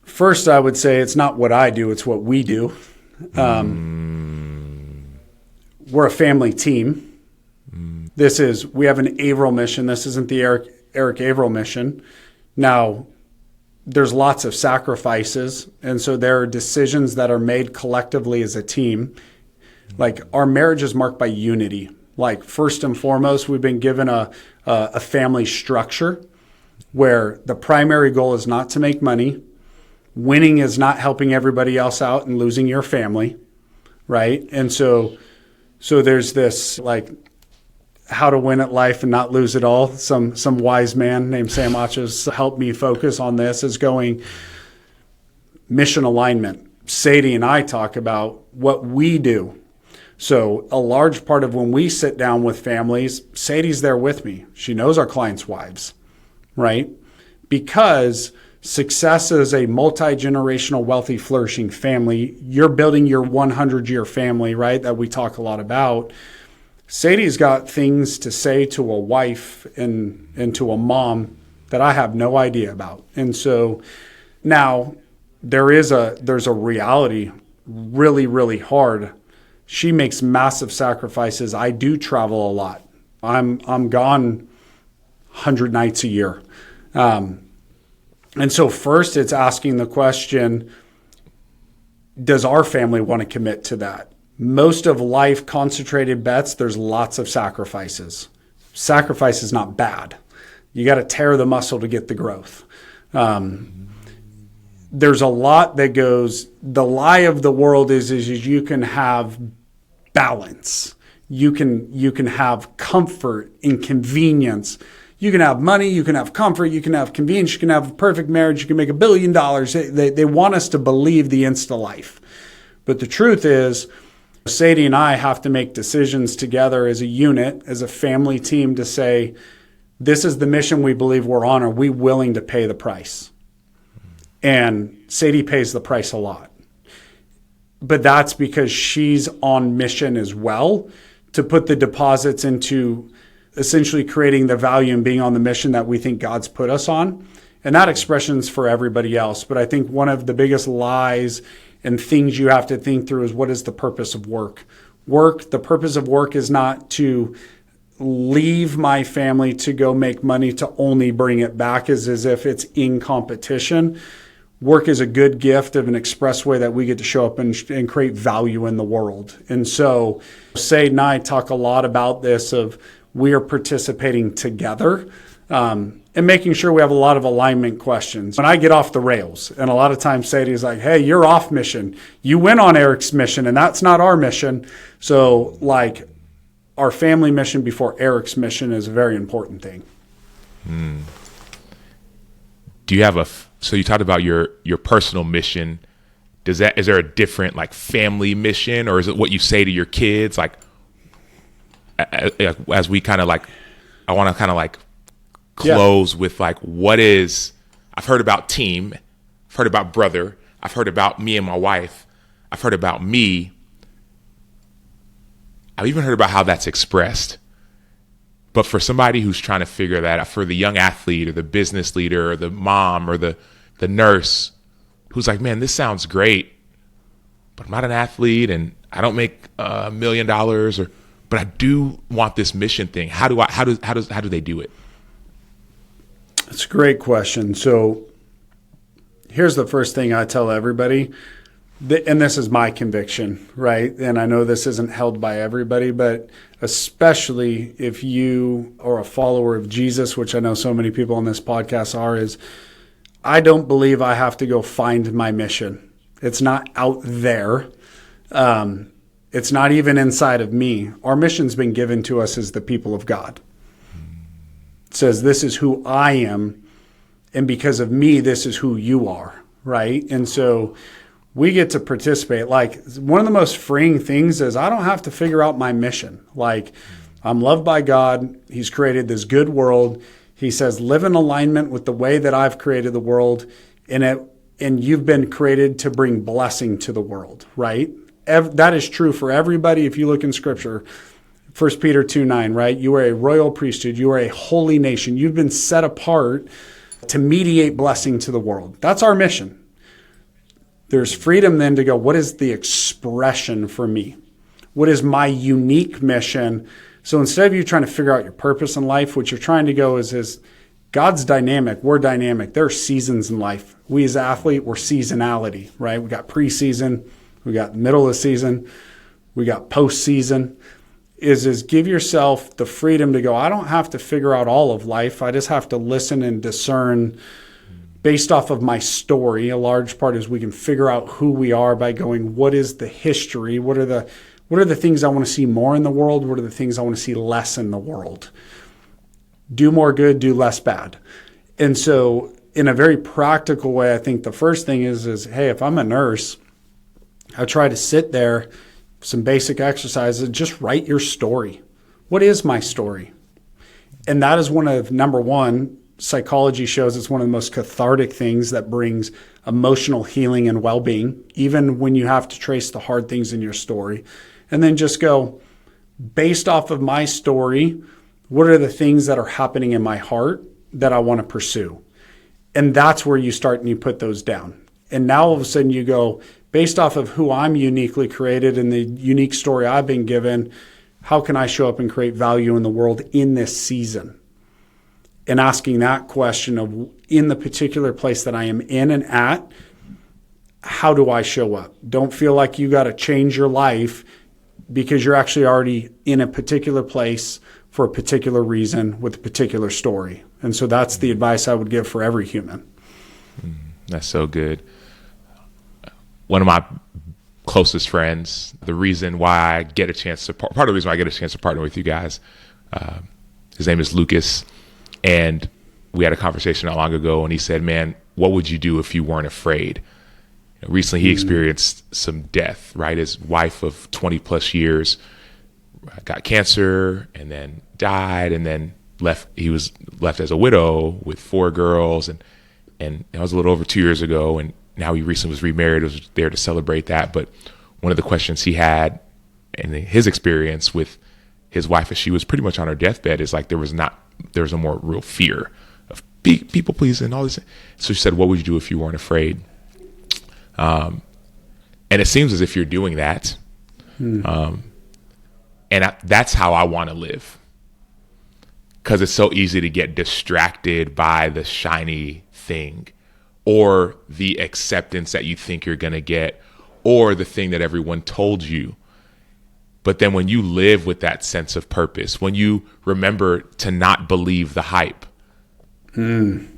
first I would say it's not what I do, it's what we do. We're a family team. We have an Averill mission. This isn't the Eric Averill mission. Now, there's lots of sacrifices, and so there are decisions that are made collectively as a team. Our marriage is marked by unity. First and foremost, we've been given a family structure where the primary goal is not to make money. Winning is not helping everybody else out and losing your family, right? And so there's this how to win at life and not lose it all. Some wise man named Sam Acho's helped me focus on this, is going mission alignment. Sadie and I talk about what we do. So a large part of when we sit down with families, Sadie's there with me. She knows our clients' wives, right? Because success is a multi-generational, wealthy, flourishing family. You're building your 100-year family, right, that we talk a lot about. Sadie's got things to say to a wife and to a mom that I have no idea about. And so now there's a reality, really, really hard. She makes massive sacrifices. I do travel a lot. I'm gone 100 nights a year. And so first it's asking the question, does our family want to commit to that? Most of life concentrated bets, there's lots of sacrifices. Sacrifice is not bad. You got to tear the muscle to get the growth. There's a lot that goes, the lie of the world is you can have balance. You can have comfort and convenience. You can have money, you can have comfort, you can have convenience, you can have a perfect marriage, you can make $1 billion. They want us to believe the Insta life. But the truth is, Sadie and I have to make decisions together as a unit, as a family team to say, this is the mission we believe we're on. Are we willing to pay the price? And Sadie pays the price a lot. But that's because she's on mission as well to put the deposits into essentially creating the value and being on the mission that we think God's put us on. And that expression's for everybody else. But I think one of the biggest lies and things you have to think through is, what is the purpose of work? The purpose of work is not to leave my family to go make money to only bring it back as if it's in competition. Work is a good gift of an expressway that we get to show up and create value in the world. And so Sade and I talk a lot about this of we are participating together and making sure we have a lot of alignment questions. When I get off the rails, and a lot of times Sadie is like, hey, you're off mission. You went on Eric's mission, and that's not our mission. So like our family mission before Eric's mission is a very important thing. Do you have so you talked about your personal mission. Is there a different like family mission, or is it what you say to your kids? Like, as we kind of like, I want to kind of like close with like, what is, I've heard about team, I've heard about brother, I've heard about me and my wife, I've heard about me. I've even heard about how that's expressed. But for somebody who's trying to figure that out, for the young athlete or the business leader or the mom or the nurse who's like, man, this sounds great, but I'm not an athlete and I don't make $1 million, but I do want this mission thing. How do they do it? That's a great question. So here's the first thing I tell everybody, and this is my conviction, right? And I know this isn't held by everybody, but especially if you are a follower of Jesus, which I know so many people on this podcast are, is I don't believe I have to go find my mission. It's not out there. It's not even inside of me. Our mission's been given to us as the people of God. It says, this is who I am, and because of me, this is who you are, right? And so we get to participate. Like, one of the most freeing things is I don't have to figure out my mission. Like, I'm loved by God. He's created this good world. He says, live in alignment with the way that I've created the world, and you've been created to bring blessing to the world, right? That is true for everybody. If you look in Scripture, 1 Peter 2:9, right? You are a royal priesthood. You are a holy nation. You've been set apart to mediate blessing to the world. That's our mission. There's freedom then to go, what is the expression for me? What is my unique mission? So instead of you trying to figure out your purpose in life, what you're trying to go is God's dynamic. We're dynamic. There are seasons in life. We as athletes, we're seasonality, right? We got preseason. We got middle of the season. We got postseason. Is give yourself the freedom to go, I don't have to figure out all of life. I just have to listen and discern based off of my story. A large part is we can figure out who we are by going, what is the history? What are the things I want to see more in the world? What are the things I want to see less in the world? Do more good, do less bad. And so in a very practical way, I think the first thing is hey, if I'm a nurse, I try to sit there, some basic exercises, just write your story. What is my story? And that is number one, psychology shows it's one of the most cathartic things that brings emotional healing and well-being, even when you have to trace the hard things in your story. And then just go, based off of my story, what are the things that are happening in my heart that I want to pursue? And that's where you start and you put those down. And now all of a sudden you go, based off of who I'm uniquely created and the unique story I've been given, how can I show up and create value in the world in this season? And asking that question of, in the particular place that I am in and at, how do I show up? Don't feel like you got to change your life because you're actually already in a particular place for a particular reason with a particular story. And so that's the advice I would give for every human. That's so good. One of my closest friends, the reason why I get a chance to, part of the reason why I get a chance to partner with you guys, his name is Lucas. And we had a conversation not long ago, and he said, man, what would you do if you weren't afraid? Recently, he experienced some death, right? His wife of 20 plus years got cancer and then died, and then he was left as a widow with 4 girls. And that was a little over 2 years ago. And now he recently was remarried, was there to celebrate that. But one of the questions he had in his experience with his wife as she was pretty much on her deathbed is like, there was no more real fear of people pleasing and all this. So she said, what would you do if you weren't afraid? And it seems as if you're doing that. That's how I want to live. Because it's so easy to get distracted by the shiny thing or the acceptance that you think you're going to get or the thing that everyone told you. But then when you live with that sense of purpose, when you remember to not believe the hype, I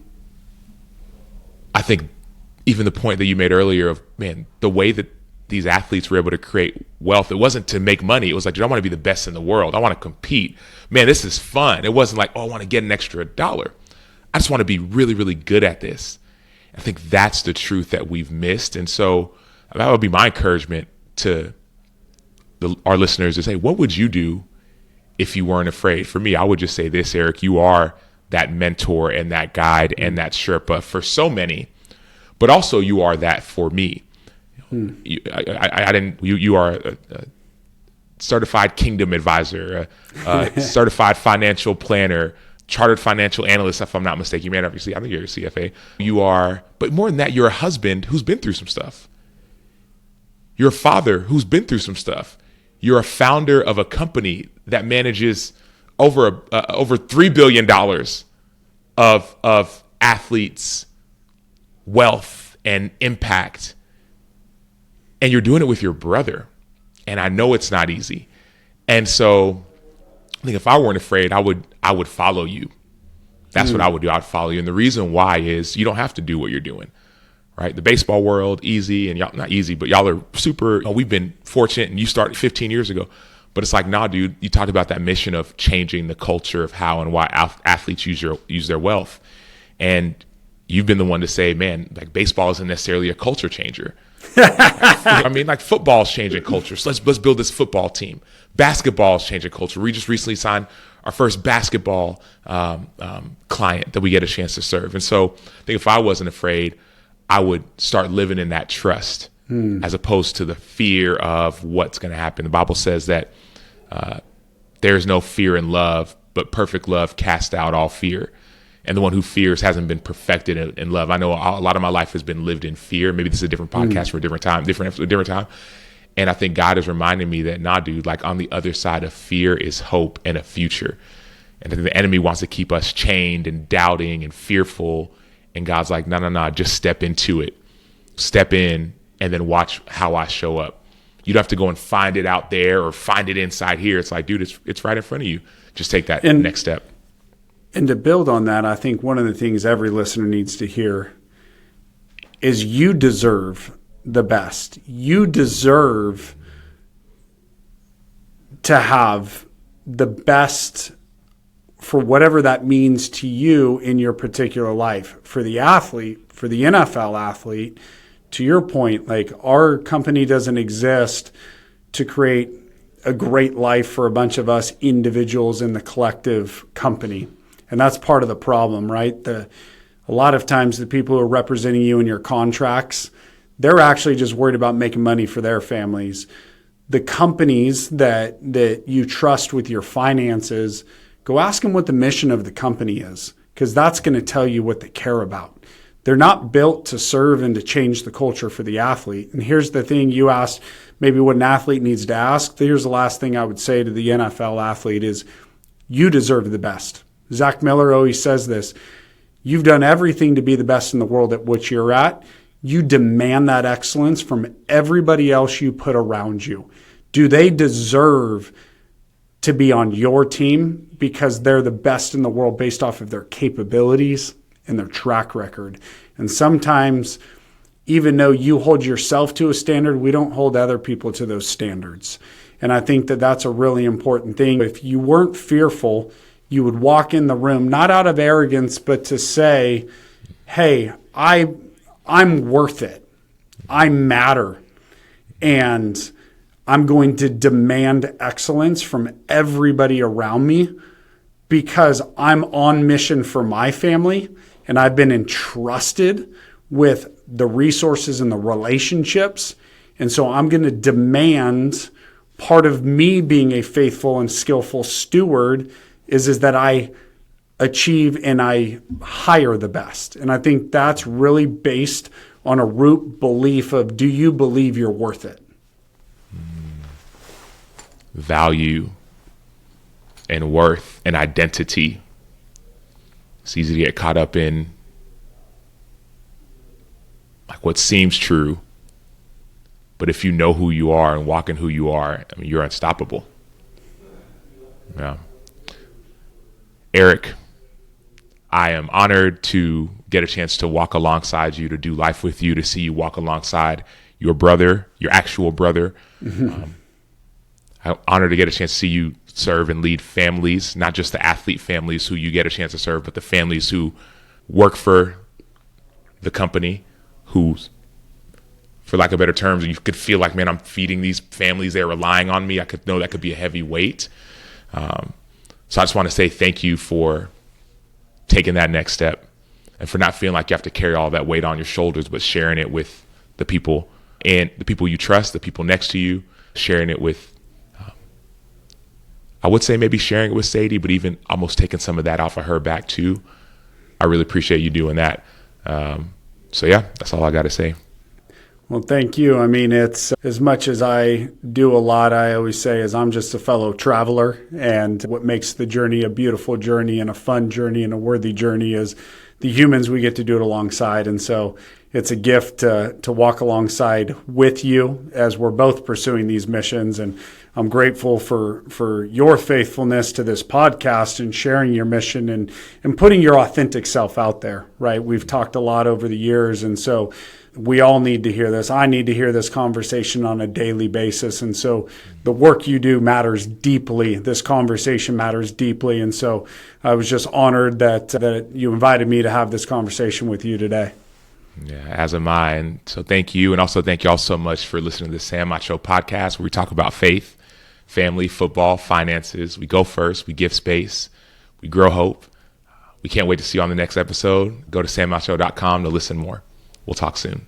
think even the point that you made earlier of, man, the way that these athletes were able to create wealth, it wasn't to make money. It was like, dude, I want to be the best in the world. I want to compete. Man, this is fun. It wasn't like, oh, I want to get an extra $1. I just want to be really, really good at this. I think that's the truth that we've missed. And so that would be my encouragement to our listeners is, hey, what would you do if you weren't afraid? For me, I would just say this, Eric, you are that mentor and that guide and that Sherpa for so many, but also you are that for me. You are a certified kingdom advisor, a certified financial planner, chartered financial analyst, if I'm not mistaken. Man, obviously, I think you're a CFA. You are, but more than that, you're a husband who's been through some stuff. You're a father who's been through some stuff. You're a founder of a company that manages over $3 billion of athletes' wealth and impact. And you're doing it with your brother. And I know it's not easy. And so I think if I weren't afraid, I would follow you. That's what I would do. I'd follow you. And the reason why is you don't have to do what you're doing, right? The baseball world, easy, and y'all, not easy, but y'all are super, we've been fortunate, and you started 15 years ago. But it's like, nah, dude, you talked about that mission of changing the culture of how and why athletes use their wealth. And you've been the one to say, man, like baseball isn't necessarily a culture changer. I mean, like football's changing culture. So let's build this football team. Basketball's changing culture. We just recently signed our first basketball client that we get a chance to serve. And so I think if I wasn't afraid, I would start living in that trust as opposed to the fear of what's going to happen. The Bible says that there's no fear in love, but perfect love casts out all fear. And the one who fears hasn't been perfected in love. I know a lot of my life has been lived in fear. Maybe this is a different podcast for a different time. And I think God is reminding me that, nah, dude, like on the other side of fear is hope and a future. And the enemy wants to keep us chained and doubting and fearful. And God's like, no, just step into it. Step in and then watch how I show up. You don't have to go and find it out there or find it inside here. It's like, dude, it's right in front of you. Just take that next step. And to build on that, I think one of the things every listener needs to hear is you deserve the best. You deserve to have the best for whatever that means to you in your particular life. For the athlete, for the NFL athlete, to your point, like our company doesn't exist to create a great life for a bunch of us individuals in the collective company. And that's part of the problem, right? A lot of times the people who are representing you in your contracts, they're actually just worried about making money for their families. The companies that you trust with your finances, go ask them what the mission of the company is, because that's going to tell you what they care about. They're not built to serve and to change the culture for the athlete. And here's the thing you asked, maybe what an athlete needs to ask. Here's the last thing I would say to the NFL athlete is, you deserve the best. Zach Miller always says this, You've done everything to be the best in the world at which you're at. You demand that excellence from everybody else you put around you. Do they deserve to be on your team because they're the best in the world based off of their capabilities and their track record? And sometimes, even though you hold yourself to a standard, we don't hold other people to those standards. And I think that that's a really important thing. If you weren't fearful, you would walk in the room, not out of arrogance, but to say, hey, I'm worth it. I matter. And I'm going to demand excellence from everybody around me because I'm on mission for my family and I've been entrusted with the resources and the relationships. And so I'm going to demand part of me being a faithful and skillful steward is that I achieve and I hire the best. And I think that's really based on a root belief of, do you believe you're worth it? Value and worth and identity. It's easy to get caught up in like what seems true, but if you know who you are and walk in who you are, I mean, you're unstoppable. Yeah. Eric, I am honored to get a chance to walk alongside you, to do life with you, to see you walk alongside your brother, your actual brother. I'm honored to get a chance to see you serve and lead families, not just the athlete families who you get a chance to serve, but the families who work for the company, who, for lack of better terms, you could feel like, man, I'm feeding these families. They're relying on me. I could know that could be a heavy weight. So I just want to say thank you for taking that next step and for not feeling like you have to carry all that weight on your shoulders, but sharing it with the people and the people you trust, the people next to you, sharing it with, I would say maybe sharing it with Sadie, but even almost taking some of that off of her back too. I really appreciate you doing that. So yeah, that's all I got to say. Well, thank you. I mean, it's as much as I do a lot, I always say is I'm just a fellow traveler. And what makes the journey a beautiful journey and a fun journey and a worthy journey is the humans we get to do it alongside. And so it's a gift to walk alongside with you as we're both pursuing these missions. And I'm grateful for your faithfulness to this podcast and sharing your mission and putting your authentic self out there, right? We've talked a lot over the years. And so we all need to hear this. I need to hear this conversation on a daily basis. And so the work you do matters deeply. This conversation matters deeply. And so I was just honored that you invited me to have this conversation with you today. Yeah, as am I. And so thank you. And also thank you all so much for listening to the Sam Mott Show podcast, where we talk about faith, family, football, finances. We go first. We give space. We grow hope. We can't wait to see you on the next episode. Go to sammottshow.com to listen more. We'll talk soon.